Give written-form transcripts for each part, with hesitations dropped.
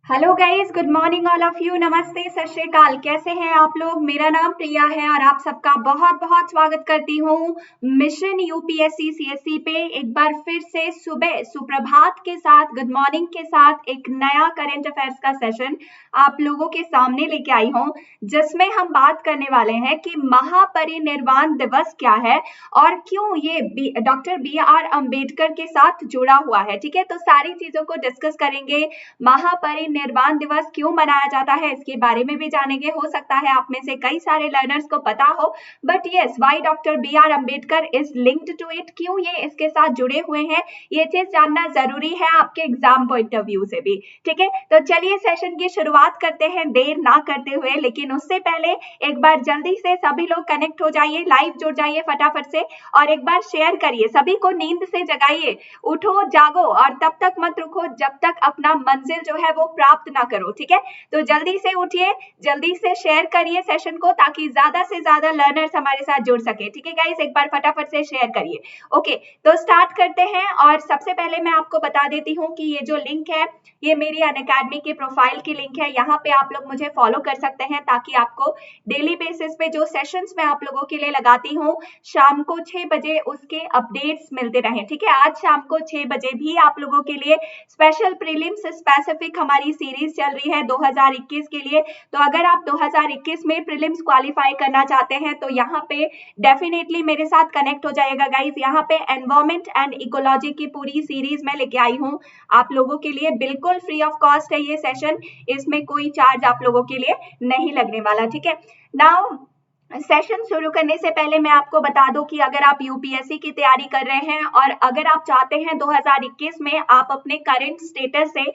Hello guys, good morning all of you. नमस्ते, सत श्री अकाल। कैसे हैं आप लोग? मेरा नाम प्रिया है और आप सबका बहुत बहुत स्वागत करती हूँ मिशन यूपीएससी सीएससी पे। एक बार फिर से सुबह सुप्रभात के साथ, गुड मॉर्निंग के साथ एक नया करंट अफेयर्स का सेशन आप लोगों के सामने लेके आई हूँ, जिसमें हम बात करने वाले हैं कि महापरिनिर्वाण दिवस क्या है और क्यों ये डॉक्टर बी.आर. अम्बेडकर के साथ जुड़ा हुआ है। ठीक है, तो सारी चीजों को डिस्कस करेंगे। महापरिनिर्वाण दिवस क्यों मनाया जाता है इसके बारे में भी जानेंगे। हो सकता है आप में से कई सारे लर्नर्स को पता हो, but yes, why doctor B R. Ambedkar is linked to it, क्यों ये इसके साथ जुड़े हुए हैं, ये चीज जानना जरूरी है आपके एग्जाम पॉइंट ऑफ व्यू से भी। ठीक है, तो चलिए सेशन की शुरुआत करते हैं देर ना करते हुए। लेकिन उससे पहले एक बार जल्दी से सभी लोग कनेक्ट हो जाइए, लाइव जुड़ जाइए फटाफट से, और एक बार शेयर करिए, सभी को नींद से जगाइए। उठो, जागो और तब तक मत रुको जब तक अपना मंजिल जो है वो प्राप्त ना करो। ठीक है, तो जल्दी से उठिए, जल्दी से शेयर करिए सेशन को, ताकि ज्यादा से ज्यादा लर्नर्स हमारे साथ जुड़ सके। ठीक है गाइस, एक बार फटाफट से शेयर करिए। ओके, तो स्टार्ट करते हैं। और सबसे पहले मैं आपको बता देती हूँ कि ये जो लिंक है ये मेरी अनअकैडमी के प्रोफाइल की लिंक है। यहाँ पे आप लोग मुझे फॉलो कर सकते हैं, ताकि आपको डेली बेसिस पे जो सेशंस मैं आप लोगों के लिए लगाती हूँ शाम को 6 बजे उसके अपडेट्स मिलते रहें। ठीक है, आज शाम को 6 बजे भी आप लोगों के लिए स्पेशल प्रीलिम्स स्पेसिफिक हमारी सीरीज चल रही है 2021 के लिए। तो अगर आप 2021 में प्रीलिम्स क्वालिफाई करना चाहते हैं तो यहाँ पे डेफिनेटली मेरे साथ कनेक्ट हो जाएगा गाइस। यहाँ पे एनवायरमेंट एंड इकोलॉजी की पूरी सीरीज मैं लेके आई हूँ आप लोगों के लिए, बिल्कुल फ्री ऑफ कॉस्ट है ये सेशन, इसमें कोई चार्ज आप लोगों के लिए नहीं लगने वाला। ठीक है, नाउ सेशन शुरू करने से पहले मैं आपको बता दूं कि अगर आप यूपीएससी की तैयारी कर रहे हैं और अगर आप चाहते हैं 2021 में आप अपने करंट स्टेटस से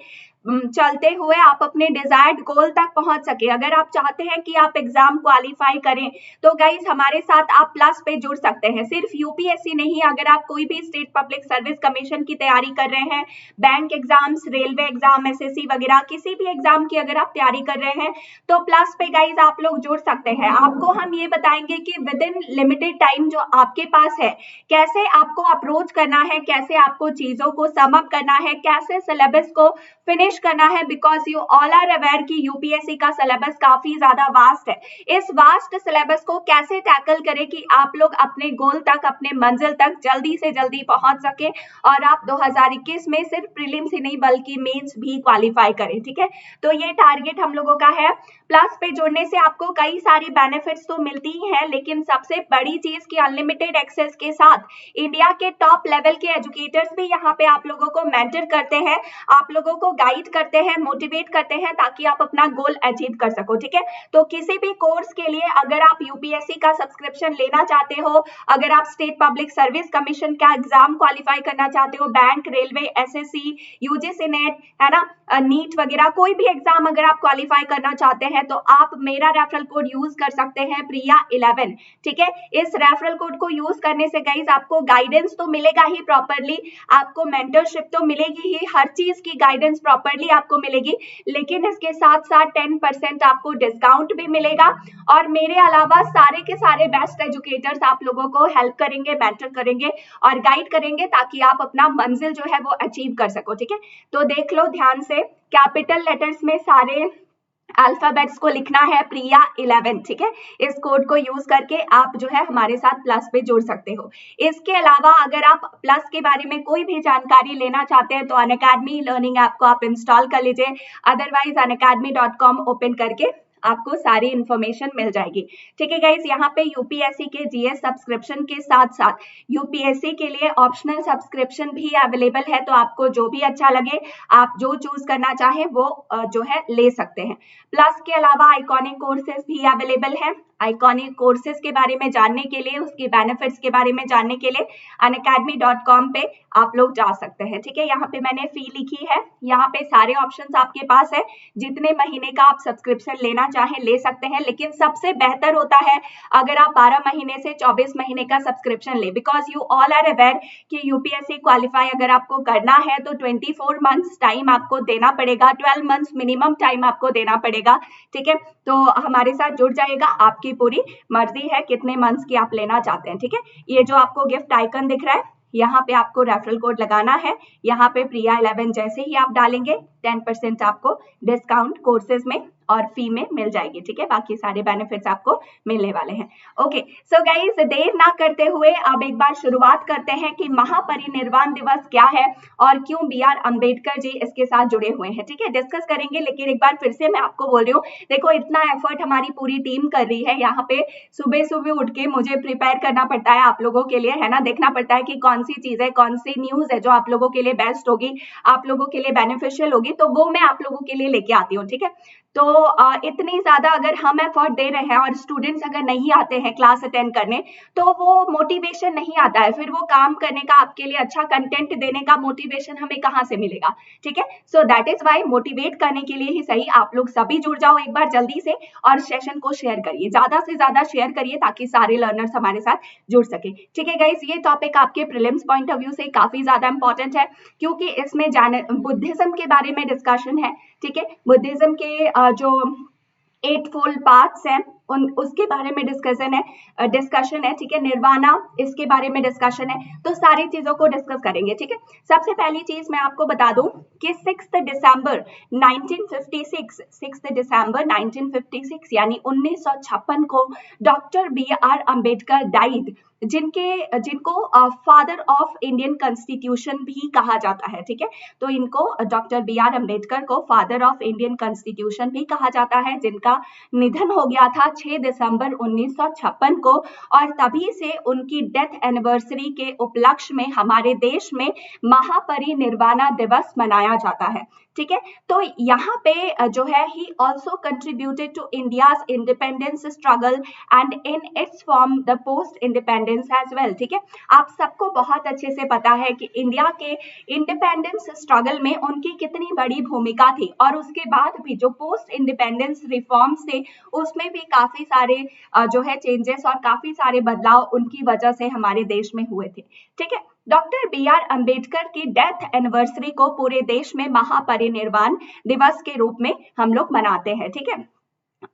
चलते हुए आप अपने डिजायर्ड गोल तक पहुंच सके, अगर आप चाहते हैं कि आप एग्जाम क्वालिफाई करें, तो गाइस हमारे साथ आप प्लस पे जुड़ सकते हैं। सिर्फ यूपीएससी नहीं, अगर आप कोई भी स्टेट पब्लिक सर्विस कमीशन की तैयारी कर रहे हैं, bank exams, railway exam, SSC वगैरह किसी भी एग्जाम की अगर आप तैयारी कर रहे हैं तो प्लस पे गाइस आप लोग जुड़ सकते हैं। आपको हम ये बताएंगे कि विद इन लिमिटेड टाइम जो आपके पास है, कैसे आपको अप्रोच करना है, कैसे आपको चीजों को सम अप करना है, कैसे सिलेबस को फिनिश करना है, because you all are aware कि यूपीएससी का सिलेबस काफी ज्यादा वास्ट है। इस वास्ट सिलेबस को कैसे टैकल करें कि आप लोग अपने गोल तक, अपने मंजिल तक जल्दी से जल्दी पहुंच सके और आप 2021 में सिर्फ प्रीलिम्स ही नहीं बल्कि मेंस भी क्वालिफाई करें। ठीक है, तो ये टारगेट हम लोगों का है। प्लस पे जुड़ने से आपको कई सारी बेनिफिट्स तो मिलती ही हैं, लेकिन सबसे बड़ी चीज की अनलिमिटेड एक्सेस के साथ इंडिया के टॉप लेवल के एजुकेटर्स भी यहाँ पे आप लोगों को मेंटर करते हैं, आप लोगों को गाइड करते हैं, मोटिवेट करते हैं, ताकि आप अपना गोल अचीव कर सको। ठीक है, तो किसी भी कोर्स के लिए अगर आप यूपीएससी का सब्सक्रिप्शन लेना चाहते हो, अगर आप स्टेट पब्लिक सर्विस कमीशन का एग्जाम क्वालिफाई करना चाहते हो, bank, railway, SSC, UGC net, है ना, नीट वगैरह कोई भी एग्जाम अगर आप क्वालिफाई करना चाहते हैं तो आप मेरा रेफरल कोड यूज कर सकते हैं, प्रिया11। ठीक है, इस रेफरल कोड को यूज करने से गाइस आपको गाइडेंस तो मिलेगा ही प्रॉपरली, आपको मेंटरशिप तो मिलेगी ही, हर चीज की गाइडेंस प्रॉपरली आपको मिलेगी, लेकिन इसके साथ साथ 10% आपको डिस्काउंट भी मिलेगा। और मेरे अलावा सारे के सारे बेस्ट एजुकेटर्स आप लोगों को हेल्प करेंगे, मेंटर करेंगे और गाइड करेंगे, ताकि आप अपना मंजिल जो है वो अचीव कर सको। ठीक है, तो देख लो ध्यान से, कैपिटल लेटर्स में सारे अल्फाबेट्स को लिखना है प्रिया11। ठीक है, इस कोड को यूज करके आप जो है हमारे साथ प्लस पे जुड़ सकते हो। इसके अलावा अगर आप प्लस के बारे में कोई भी जानकारी लेना चाहते हैं तो अनअकैडमी लर्निंग ऐप को आप इंस्टॉल कर लीजिए, अदरवाइज unacademy.com ओपन करके आपको सारी इंफॉर्मेशन मिल जाएगी। ठीक है गाइस, यहाँ पे यूपीएससी के जीएस सब्सक्रिप्शन के साथ साथ यूपीएससी के लिए ऑप्शनल सब्सक्रिप्शन भी अवेलेबल है, तो आपको जो भी अच्छा लगे, आप जो चूज करना चाहें वो जो है ले सकते हैं। प्लस के अलावा आइकॉनिक कोर्सेज भी अवेलेबल है। आइकॉनिक कोर्सेज के बारे में जानने के लिए, उसके बेनिफिट्स के बारे में जानने के लिए unacademy.com पे आप लोग जा सकते हैं। ठीक है, यहाँ पे मैंने फी लिखी है, यहाँ पे सारे ऑप्शंस आपके पास है, जितने महीने का आप सब्सक्रिप्शन लेना चाहें ले सकते हैं, लेकिन सबसे बेहतर होता है अगर आप 12 महीने से 24 महीने का सब्सक्रिप्शन ले, because you all are aware कि यूपीएससी क्वालिफाई अगर आपको करना है तो 24 मंथ्स टाइम आपको देना पड़ेगा, 12 मंथ्स मिनिमम टाइम आपको देना पड़ेगा। ठीक है, तो हमारे साथ जुड़ जाएगा, आपकी पूरी मर्जी है कितने मंथ्स की आप लेना चाहते हैं। ठीक है, ये जो आपको गिफ्ट आइकन दिख रहा है यहाँ पे आपको रेफरल कोड लगाना है। यहाँ पे प्रिया 11 जैसे ही आप डालेंगे 10% आपको डिस्काउंट कोर्सेज में और फी में मिल जाएगी, ठीक है। बाकी सारे बेनिफिट्स आपको मिलने वाले हैं। ओके, सो गाइस देर ना करते हुए अब एक बार शुरुआत करते हैं कि महापरिनिर्वाण दिवस क्या है और क्यों BR अम्बेडकर जी इसके साथ जुड़े हुए हैं, ठीक है। डिस्कस करेंगे, लेकिन एक बार फिर से मैं आपको बोल रही हूँ, देखो इतना एफर्ट हमारी पूरी टीम कर रही है। यहाँ पे सुबह सुबह उठ के मुझे प्रिपेयर करना पड़ता है आप लोगों के लिए, है ना। देखना पड़ता है कि कौन सी चीज है, कौन सी न्यूज है जो आप लोगों के लिए बेस्ट होगी, आप लोगों के लिए बेनिफिशियल होगी, तो वो मैं आप लोगों के लिए लेके आती हूँ, ठीक है। तो इतनी ज्यादा अगर हम एफर्ट दे रहे हैं और स्टूडेंट्स अगर नहीं आते हैं क्लास अटेंड करने, तो वो मोटिवेशन नहीं आता है, फिर वो काम करने का, आपके लिए अच्छा कंटेंट देने का मोटिवेशन हमें कहाँ से मिलेगा, ठीक है। So that is why motivate करने के लिए ही सही आप लोग सभी जुड़ जाओ एक बार जल्दी से और सेशन को शेयर करिए, ज्यादा से ज्यादा शेयर करिए ताकि सारे लर्नर्स हमारे साथ जुड़ सके, ठीक है गाइस। ये टॉपिक आपके प्रीलिम्स पॉइंट ऑफ व्यू से काफी ज्यादा इंपॉर्टेंट है, क्योंकि इसमें बुद्धिज्म के बारे में डिस्कशन है, ठीक है। बुद्धिज्म के जो 8 फोल्ड पाथ्स हैं उसके बारे में डिस्कशन है, ठीक है। निर्वाणा इसके बारे में डिस्कशन है, तो सारी चीजों को डिस्कस करेंगे, ठीक है। सबसे पहली चीज मैं आपको बता दूं कि 6 दिसंबर 1956 यानी 1956 को डॉक्टर BR अम्बेडकर डाइड, जिनको फादर ऑफ इंडियन कॉन्स्टिट्यूशन भी कहा जाता है, ठीक है। तो इनको डॉक्टर BR अम्बेडकर को फादर ऑफ इंडियन कॉन्स्टिट्यूशन भी कहा जाता है, जिनका निधन हो गया था 6 दिसंबर 1956 को, और तभी से उनकी डेथ एनिवर्सरी के उपलक्ष्य में हमारे देश में महापरिनिर्वाण दिवस मनाया जाता है, ठीक है। तो यहाँ पे जो है he also contributed to India's independence struggle and in its form the post independence as well, ठीक है। आप सबको बहुत अच्छे से पता है कि इंडिया के इंडिपेंडेंस स्ट्रगल में उनकी कितनी बड़ी भूमिका थी, और उसके बाद भी जो पोस्ट इंडिपेंडेंस रिफॉर्म्स थे उसमें भी काफी सारे जो है चेंजेस और काफी सारे बदलाव उनकी वजह से हमारे देश में हुए थे, ठीक है। डॉक्टर BR अम्बेडकर की डेथ एनिवर्सरी को पूरे देश में महापरिनिर्वाण दिवस के रूप में हम लोग मनाते हैं, ठीक है।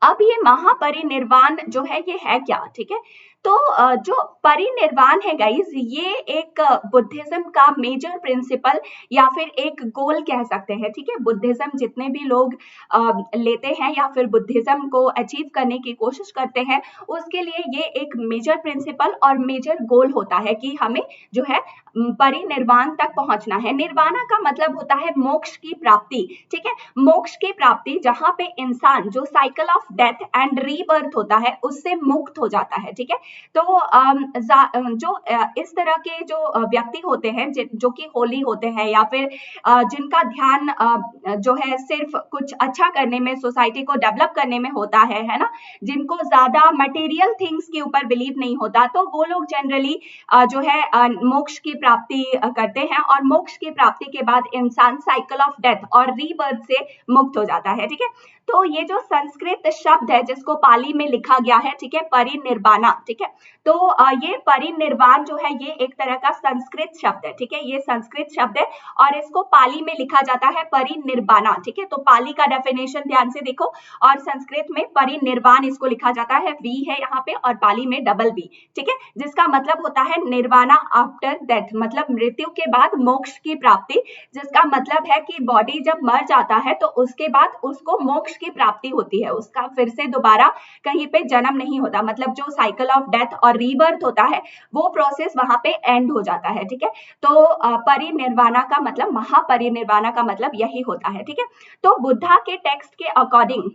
अब ये महापरिनिर्वाण जो है ये है क्या, ठीक है। तो जो परिनिर्वाण है गाइस, ये एक बुद्धिज्म का मेजर प्रिंसिपल या फिर एक गोल कह सकते हैं, ठीक है। बुद्धिज्म जितने भी लोग लेते हैं या फिर बुद्धिज्म को अचीव करने की कोशिश करते हैं, उसके लिए ये एक मेजर प्रिंसिपल और मेजर गोल होता है कि हमें जो है परिनिर्वाण तक पहुंचना है। निर्वाणा का मतलब होता है मोक्ष की प्राप्ति, ठीक है। मोक्ष की प्राप्ति, जहां पे इंसान जो cycle of death and rebirth होता है उससे मुक्त हो जाता है, ठीक है। तो जो इस तरह के जो व्यक्ति होते हैं जो कि होली होते हैं या फिर जिनका ध्यान जो है सिर्फ कुछ अच्छा करने में, सोसाइटी को डेवलप करने में होता है ना, जिनको ज्यादा मटेरियल थिंग्स के ऊपर बिलीव नहीं होता, तो वो लोग जनरली जो है मोक्ष की प्राप्ति करते हैं, और मोक्ष की प्राप्ति के बाद इंसान साइकिल ऑफ डेथ और रीबर्थ से मुक्त हो जाता है, ठीक है। तो ये जो संस्कृत शब्द है जिसको पाली में लिखा गया है, ठीक है, परिनिर्वाणा, ठीक है। तो ये परिनिर्वाण जो है ये एक तरह का संस्कृत शब्द है, ठीक है। ये संस्कृत शब्द है और इसको पाली में लिखा जाता है परिनिर्वाणा, ठीक है। तो पाली का डेफिनेशन ध्यान से देखो, और संस्कृत में परिनिर्वाण इसको लिखा जाता है, वी है यहाँ पे, और पाली में डबल वी, ठीक है, जिसका मतलब होता है निर्वाणा आफ्टर डेथ, मतलब मृत्यु के बाद मोक्ष की प्राप्ति, जिसका मतलब है कि बॉडी जब मर जाता है तो उसके बाद उसको मोक्ष की प्राप्ति होती है, उसका फिर से दोबारा कहीं पे जन्म नहीं होता, मतलब जो साइकिल ऑफ डेथ और रीबर्थ होता है वो प्रोसेस वहां पे एंड हो जाता है, ठीक है। तो परिनिर्वाणा का मतलब, महापरिनिर्वाणा का मतलब यही होता है, ठीक है। तो बुद्धा के टेक्स्ट के अकॉर्डिंग,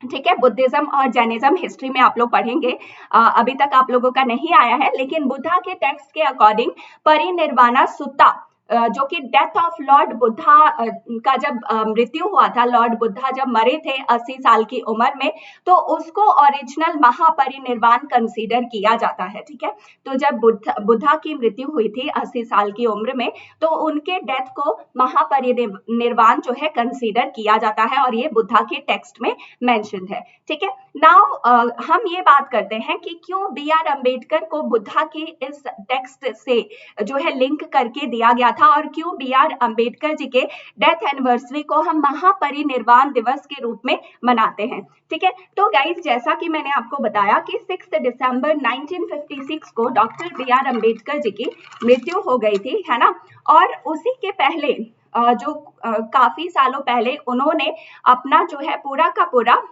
ठीक है, बुद्धिज्म और जैनिज्म हिस्ट्री में आप लोग पढ़ेंगे, अभी तक आप लोगों का नहीं आया है, लेकिन बुद्धा के टेक्स्ट के अकॉर्डिंग परिनिर्वाणा सुत्ता, जो कि डेथ ऑफ लॉर्ड बुद्धा का जब मृत्यु हुआ था, लॉर्ड बुद्धा जब मरे थे 80 साल की उम्र में, तो उसको ओरिजिनल महापरिनिर्वाण कंसीडर किया जाता है, ठीक है। तो जब बुद्धा की मृत्यु हुई थी 80 साल की उम्र में, तो उनके डेथ को महापरिनिर्वाण जो है कंसीडर किया जाता है, और ये बुद्धा के टेक्स्ट में मेंशन्ड है, ठीक है। नाउ हम ये बात करते हैं कि क्यों BR अम्बेडकर को बुद्धा की इस टेक्स्ट से जो है लिंक करके दिया गया था और क्यों बी आर अम्बेडकर जी के डेथ एनिवर्सरी को हम महापरिनिर्वाण दिवस के रूप में मनाते हैं। ठीक है, तो गाइस जैसा कि मैंने आपको बताया कि 6 दिसंबर 1956 को doctor B R Ambedkar ji की मृत्यु हो गई थी, है ना। और उसी के पहले काफी सालों पहले उन्होंने अपना जो है पूरा का पूरा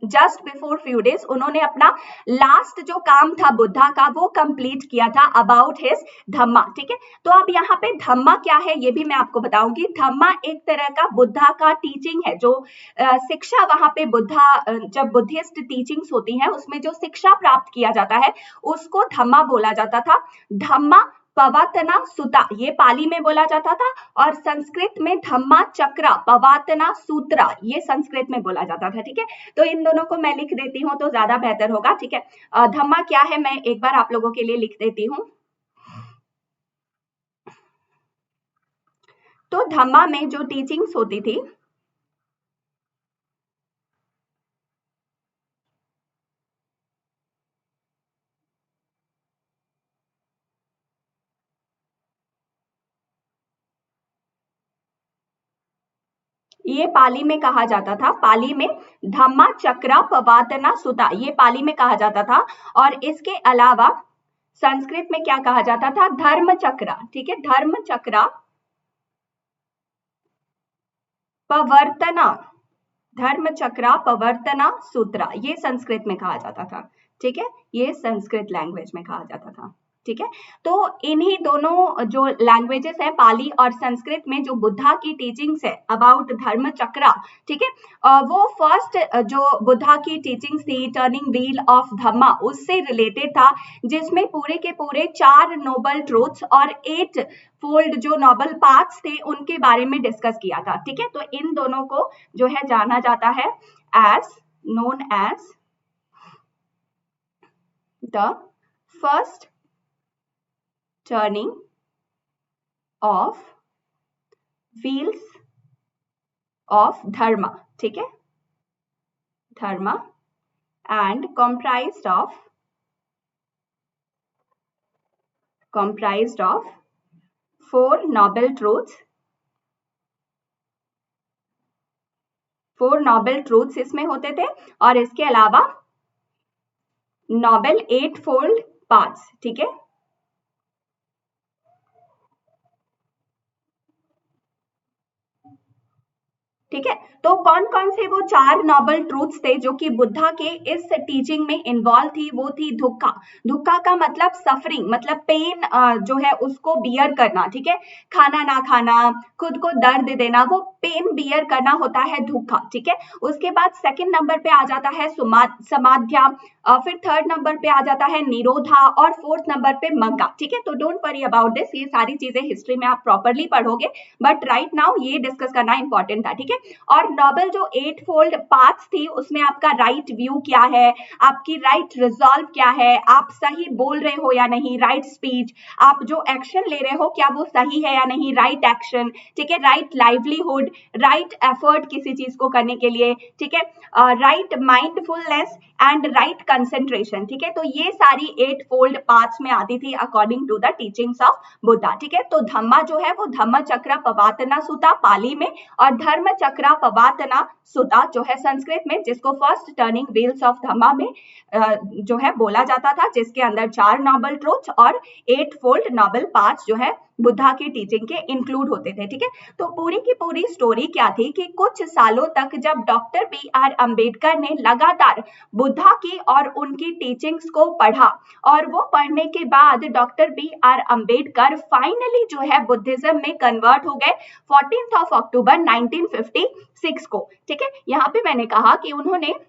जस्ट बिफोर फ्यू डेज उन्होंने अपना लास्ट जो काम था बुद्धा का वो कंप्लीट किया था अबाउट हिज धम्मा। ठीक है, तो अब यहाँ पे धम्मा क्या है ये भी मैं आपको बताऊंगी। धम्मा एक तरह का बुद्धा का टीचिंग है, जो शिक्षा वहां पे बुद्धा जब बुद्धिस्ट टीचिंग्स होती हैं उसमें जो शिक्षा प्राप्त किया जाता है उसको धम्मा बोला जाता था। धम्मा पवातना सुता ये पाली में बोला जाता था और संस्कृत में धम्मा चक्रा पवातना सूत्रा ये संस्कृत में बोला जाता था। ठीक है, तो इन दोनों को मैं लिख देती हूँ तो ज्यादा बेहतर होगा। ठीक है, धम्मा क्या है मैं एक बार आप लोगों के लिए लिख देती हूँ। तो धम्मा में जो टीचिंग्स होती थी ये पाली में कहा जाता था, पाली में धम्मा चक्रा पवातना सुता ये पाली में कहा जाता था। और इसके अलावा संस्कृत में क्या कहा जाता था, धर्म चक्रा। ठीक है, धर्म चक्रा पवर्तना धर्म चक्रा पवर्तना सूत्रा ये संस्कृत में कहा जाता था। ठीक है, ये संस्कृत लैंग्वेज में कहा जाता था। ठीक है, तो इन्हीं दोनों जो लैंग्वेजेस हैं पाली और संस्कृत में जो बुद्धा की टीचिंग्स है अबाउट धर्म चक्रा, ठीक है, वो फर्स्ट जो बुद्धा की टीचिंग्स थी टर्निंग व्हील ऑफ धम्मा उससे रिलेटेड था, जिसमें पूरे के पूरे 4 नोबल ट्रूथ्स और 8 फोल्ड जो नोबल पाथ्स थे उनके बारे में डिस्कस किया था। ठीक है, तो इन दोनों को जो है जाना जाता है as known as the first turning of wheels of Dharma. ठीक है, Dharma and comprised of 4 noble truths। 4 noble truths इसमें होते थे और इसके अलावा नोबल 8 फोल्ड पाथ्स। ठीक है, ठीक है, तो कौन कौन से वो 4 नोबल ट्रूथ्स थे जो कि बुद्धा के इस टीचिंग में इन्वॉल्व थी, वो थी दुक्खा। दुक्खा का मतलब सफरिंग, मतलब पेन जो है उसको बियर करना। ठीक है, खाना ना खाना, खुद को दर्द देना, वो पेन बियर करना होता है दुक्खा। ठीक है, उसके बाद सेकंड नंबर पे आ जाता है समाध्या, फिर थर्ड नंबर पे आ जाता है निरोधा और फोर्थ नंबर पे मग्गा। ठीक है, तो डोंट वरी अबाउट दिस, ये सारी चीजें हिस्ट्री में आप प्रॉपरली पढ़ोगे, बट राइट नाउ ये डिस्कस करना इंपॉर्टेंट था। ठीक है, और नोबल जो 8 फोल्ड पाथ्स थी उसमें आपका राइट व्यू क्या है, आपकी राइट रिजॉल्व क्या है, आप सही बोल रहे हो या नहीं, राइट स्पीच, आप जो एक्शन ले रहे हो क्या वो सही है या नहीं, राइट एक्शन। ठीक है, राइट लाइवलीहुड, राइट एफर्ट किसी चीज को करने के लिए। ठीक है, right mindfulness and right concentration. ठीक है, तो ये सारी 8 फोल्ड पाथ्स में आती थी according to the teachings of Buddha. ठीक है, तो धम्मा जो है वो धम्म चक्र पवातना सुता पाली में और धर्म चक्र पवातना सुता जो है संस्कृत में, जिसको फर्स्ट टर्निंग व्हील्स ऑफ धम्मा में जो है बोला जाता था, जिसके अंदर 4 नोबल ट्रूथ्स और 8 फोल्ड नोबल पाथ्स जो है बुद्धा की टीचिंग के इंक्लूड होते थे। ठीक है, तो पूरी की पूरी स्टोरी क्या थी कि कुछ सालों तक जब डॉक्टर बी आर अम्बेडकर ने लगातार बुद्धा की और उनकी टीचिंग्स को पढ़ा और वो पढ़ने के बाद doctor B R Ambedkar finally जो है बुद्धिज्म में कन्वर्ट हो गए 14 अक्टूबर 1956 को। ठीक है, यहाँ पे मैंने कहा कि उन्होंने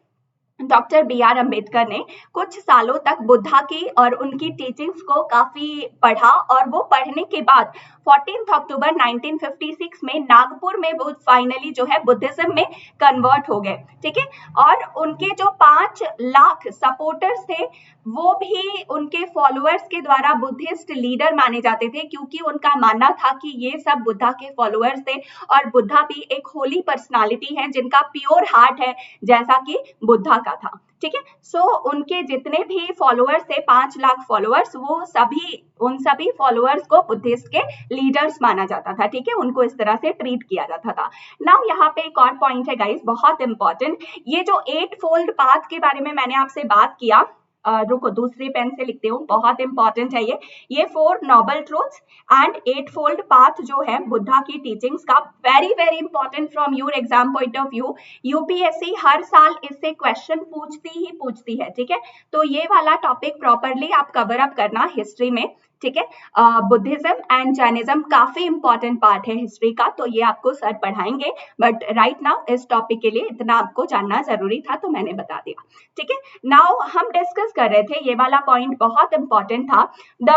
डॉक्टर बी आर अम्बेडकर ने कुछ सालों तक बुद्धा की और उनकी टीचिंग्स को काफी पढ़ा और वो पढ़ने के बाद 14 अक्टूबर 1956 में नागपुर में वो फाइनली जो है बुद्धिज्म में कन्वर्ट हो गए। ठीक है, और उनके जो 5 लाख सपोर्टर्स थे वो भी उनके फॉलोअर्स के द्वारा बुद्धिस्ट लीडर माने जाते थे, क्योंकि उनका मानना था कि ये सब बुद्धा के फॉलोअर्स थे और बुद्धा भी एक होली पर्सनालिटी है जिनका प्योर हार्ट है जैसा कि बुद्धा आता था, ठीक है। सो उनके जितने भी फॉलोअर्स थे, 5 लाख फॉलोअर्स, वो सभी उन सभी फॉलोअर्स को बुद्धिस्ट के लीडर्स माना जाता था, ठीक है। उनको इस तरह से ट्रीट किया जाता था। नाउ यहाँ पे एक और पॉइंट है गाइस, बहुत इंपॉर्टेंट, ये जो 8 फोल्ड पाथ के बारे में मैंने आपसे बात किया, रुको दूसरी पेन से लिखते हूँ, बहुत इंपॉर्टेंट है ये 4 noble truths and 8 fold path जो है बुद्धा की टीचिंग्स का, very very important from your exam point of view. UPSC हर साल इससे क्वेश्चन पूछती है, ठीक है। तो ये वाला टॉपिक प्रॉपरली आप कवर अप करना हिस्ट्री में, ठीक है। बुद्धिज्म एंड जैनिज्म काफी इंपॉर्टेंट पार्ट है हिस्ट्री का, तो ये आपको सर पढ़ाएंगे, बट राइट नाउ इस टॉपिक के लिए इतना आपको जानना जरूरी था, तो मैंने बता दिया, ठीक है। नाउ हम डिस्कस कर रहे थे, ये वाला पॉइंट बहुत इंपॉर्टेंट था, the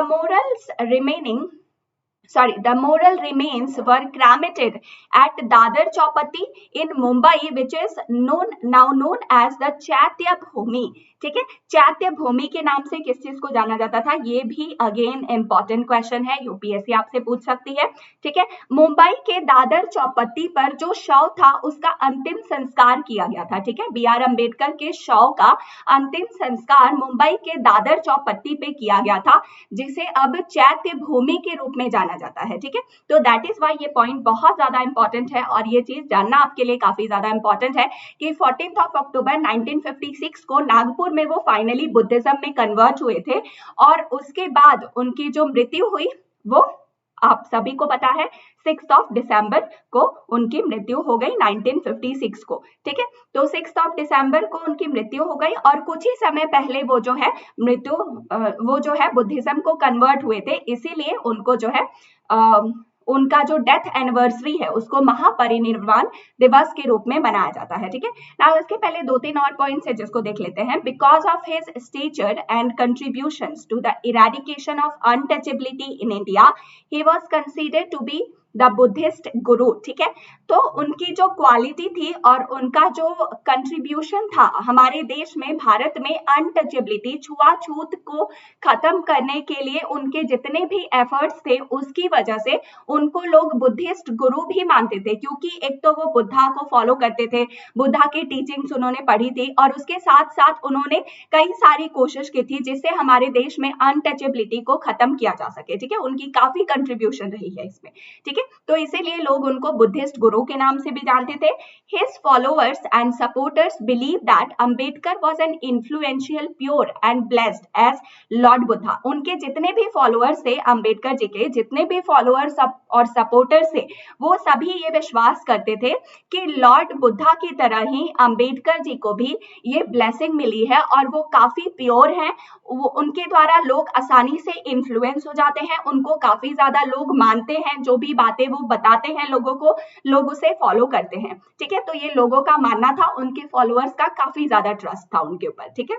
moral remains were cremated at Dadar Chowpatty in Mumbai, which is now known as the चैत्य भूमि, ठीक है। चैत्य भूमि के नाम से किस चीज को जाना जाता था, ये भी अगेन इंपॉर्टेंट क्वेश्चन है, यूपीएससी आपसे पूछ सकती है, ठीक है। मुंबई के दादर चौपत्ती पर जो शव था उसका अंतिम संस्कार किया गया था, ठीक है। बी.आर. अम्बेडकर के शव का अंतिम संस्कार मुंबई के दादर चौपत्ती पे किया गया था, जिसे अब चैत्य भूमि के रूप में जाना जाता है, ठीक है। तो दैट इज वाई ये पॉइंट बहुत ज्यादा इंपॉर्टेंट है, और ये चीज जानना आपके लिए काफी ज्यादा इंपॉर्टेंट है कि 14 अक्टूबर 1956 को नागपुर में वो फाइनली बुद्धिज्म में कन्वर्ट हुए थे, और उसके बाद उनकी जो मृत्यु हुई वो आप सभी को पता है 6 दिसंबर को उनकी मृत्यु हो गई 1956 को, ठीक है। तो 6 दिसंबर को उनकी मृत्यु हो गई, और कुछ ही समय पहले वो जो है बुद्धिज्म को कन्वर्ट हुए थे, इसीलिए उनको जो है उनका जो डेथ एनिवर्सरी है उसको महापरिनिर्वाण दिवस के रूप में मनाया जाता है, ठीक है। नाउ इसके पहले 2-3 और पॉइंट्स है जिसको देख लेते हैं। Because of his stature and contributions to the eradication of untouchability in India, he was considered to be the Buddhist guru, ठीक है। तो उनकी जो क्वालिटी थी और उनका जो कंट्रीब्यूशन था हमारे देश में, भारत में अनटचेबिलिटी, छुआछूत को खत्म करने के लिए उनके जितने भी एफर्ट्स थे, उसकी वजह से उनको लोग बुद्धिस्ट गुरु भी मानते थे, क्योंकि एक तो वो बुद्धा को फॉलो करते थे, बुद्धा की टीचिंग्स उन्होंने पढ़ी थी, और उसके साथ साथ उन्होंने कई सारी कोशिश की थी जिससे हमारे देश में अनटचेबिलिटी को खत्म किया जा सके, ठीक है। उनकी काफी कंट्रीब्यूशन रही है इसमें, ठीक है। तो इसीलिए लोग उनको बुद्धिस्ट गुरु के नाम से भी जानते थे। His followers and supporters believe that Ambedkar was an influential, pure and blessed as Lord Buddha. उनके जितने भी फॉलोअर्स थे, अंबेडकर जी के जितने भी फॉलोअर्स और सपोर्टर्स थे, वो सभी ये विश्वास करते थे कि लॉर्ड बुद्धा की तरह ही अंबेडकर जी को भी ये ब्लेसिंग मिली है, और वो काफी प्योर हैं, उनके द्वारा लोग आसानी से इन्फ्लुएंस हो जाते हैं, उनको काफी ज्यादा लोग मानते हैं, जो भी बातें वो बताते हैं लोगों को, लोग उसे फॉलो करते हैं, ठीक है। तो ये लोगों का मानना था, उनके फॉलोअर्स का काफी ज्यादा ट्रस्ट था उनके ऊपर, ठीक है।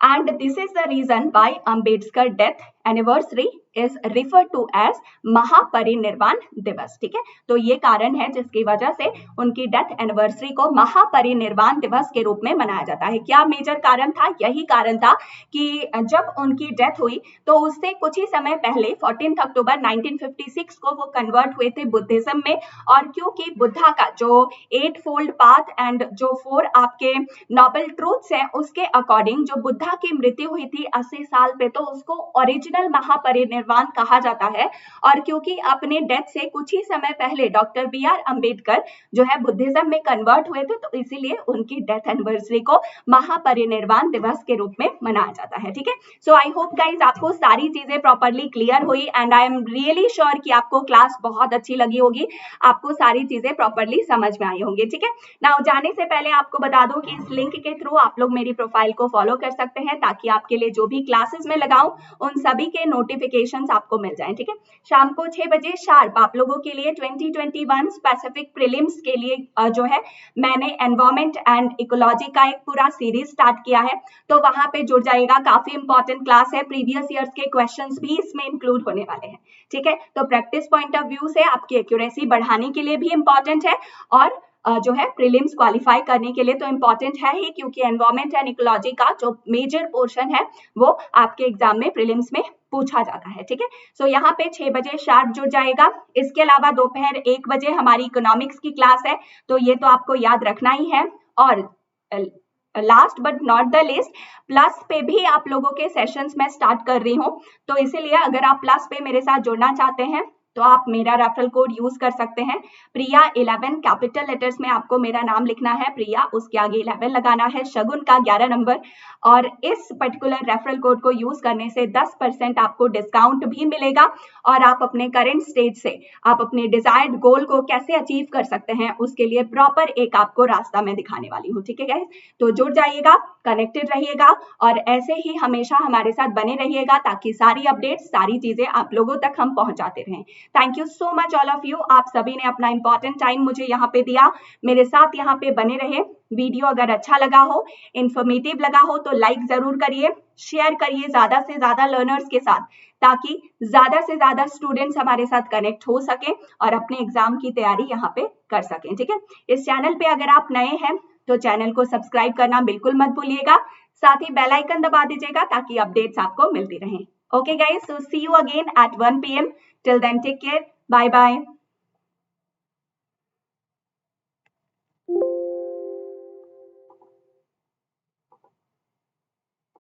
And this is the reason why Ambedkar death anniversary is referred to as महापरिनिर्वाण दिवस, ठीक है। तो ये कारण है जिसकी वजह से उनकी डेथ एनिवर्सरी को महापरिनिर्वाण दिवस के रूप में मनाया जाता है। क्या मेजर कारण था? यही कारण था कि जब उनकी डेथ हुई तो उससे कुछ ही समय पहले 14 अक्टूबर 1956 को वो कन्वर्ट हुए थे बुद्धिज्म में, और क्योंकि बुद्धा का जो 8 फोल्ड पाथ एंड जो 4 आपके नोबल ट्रूथ्स हैं, उसके अकॉर्डिंग जो बुद्धा की मृत्यु हुई थी 80 साल पे, तो उसको ओरिजिनल महापरिनिर्वाण कहा जाता है। और क्योंकि अपने डेथ से कुछ ही समय पहले डॉक्टर बी.आर. अम्बेडकर जो है बुद्धिज्म में कन्वर्ट हुए थे, तो इसीलिए उनकी डेथ एनिवर्सरी को महापरिनिर्वाण दिवस के रूप में मनाया जाता है, ठीक है। सो आई होप गाइज आपको सारी चीजें प्रॉपर्ली क्लियर हुई, and I am really sure कि आपको क्लास बहुत अच्छी लगी होगी, आपको सारी चीजें प्रॉपर्ली समझ में आई होंगी, ठीक है। नाउ जाने से पहले आपको बता दूं कि इस लिंक के थ्रू आप लोग मेरी प्रोफाइल को फॉलो कर सकते हैं, ताकि आपके लिए जो भी क्लासेस में लगाऊं उन सभी के नोटिफिकेशंस आपको मिल जाएं, ठीक है। शाम को 6 बजे शार्प आप लोगों के लिए 2021 स्पेसिफिक प्रीलिम्स के लिए जो है मैंने एनवायरमेंट एंड इकोलॉजी का एक पूरा सीरीज स्टार्ट किया है, तो वहां पे जुड़ जाएगा। काफी इंपॉर्टेंट क्लास है, प्रीवियस ईयर्स के क्वेश्चंस भी इसमें इंक्लूड होने वाले हैं, ठीक है। तो प्रैक्टिस पॉइंट ऑफ व्यू से आपकी एक्यूरेसी बढ़ाने के लिए भी इंपॉर्टेंट है, और जो है प्रीलिम्स क्वालिफाई करने के लिए तो इंपॉर्टेंट है ही, क्योंकि एनवायरमेंट एंड इकोलॉजी का जो मेजर पोर्शन है वो आपके एग्जाम में प्रीलिम्स में पूछा जाता है, ठीक है। सो यहाँ पे 6 बजे शार्प जुड़ जाएगा। इसके अलावा दोपहर 1 बजे हमारी इकोनॉमिक्स की क्लास है, तो ये तो आपको याद रखना ही है। और last but not the list, plus पे भी आप लोगों के सेशंस मैं स्टार्ट कर रही हूँ, तो इसीलिए अगर आप प्लस पे मेरे साथ जुड़ना चाहते हैं तो आप मेरा रेफरल कोड यूज कर सकते हैं, प्रिया 11, कैपिटल लेटर्स में आपको मेरा नाम लिखना है प्रिया, उसके आगे 11 लगाना है, शगुन का 11 नंबर, और इस पर्टिकुलर रेफरल कोड को यूज करने से 10% आपको डिस्काउंट भी मिलेगा और आप अपने करंट स्टेज से आप अपने डिजायर्ड गोल को कैसे अचीव कर सकते हैं उसके लिए प्रॉपर एक आपको रास्ता मैं दिखाने वाली हूँ। ठीक है गाइस, तो जुड़ जाइएगा, कनेक्टेड रहिएगा और ऐसे ही हमेशा हमारे साथ बने रहिएगा ताकि सारी अपडेट्स, सारी चीजें आप लोगों तक हम पहुंचाते रहें। Thank you so much all of you, आप सभी ने अपना इंपॉर्टेंट टाइम मुझे यहाँ पे दिया, मेरे साथ यहाँ पे बने रहे। वीडियो अगर अच्छा लगा हो, इंफॉर्मेटिव लगा हो तो लाइक जरूर करिए, शेयर करिए ज्यादा से ज्यादा लर्नर्स के साथ ताकि ज्यादा से ज्यादा स्टूडेंट्स हमारे साथ कनेक्ट हो सके और अपने एग्जाम की तैयारी यहाँ पे कर सकें। ठीक है, इस चैनल पे अगर आप नए हैं तो चैनल को सब्सक्राइब करना बिल्कुल मत भूलिएगा, साथ ही बेल आइकन दबा दीजिएगा ताकि अपडेट्स आपको मिलती रहें। Okay guys, so see you again at 1 PM. Till then, take care. Bye bye.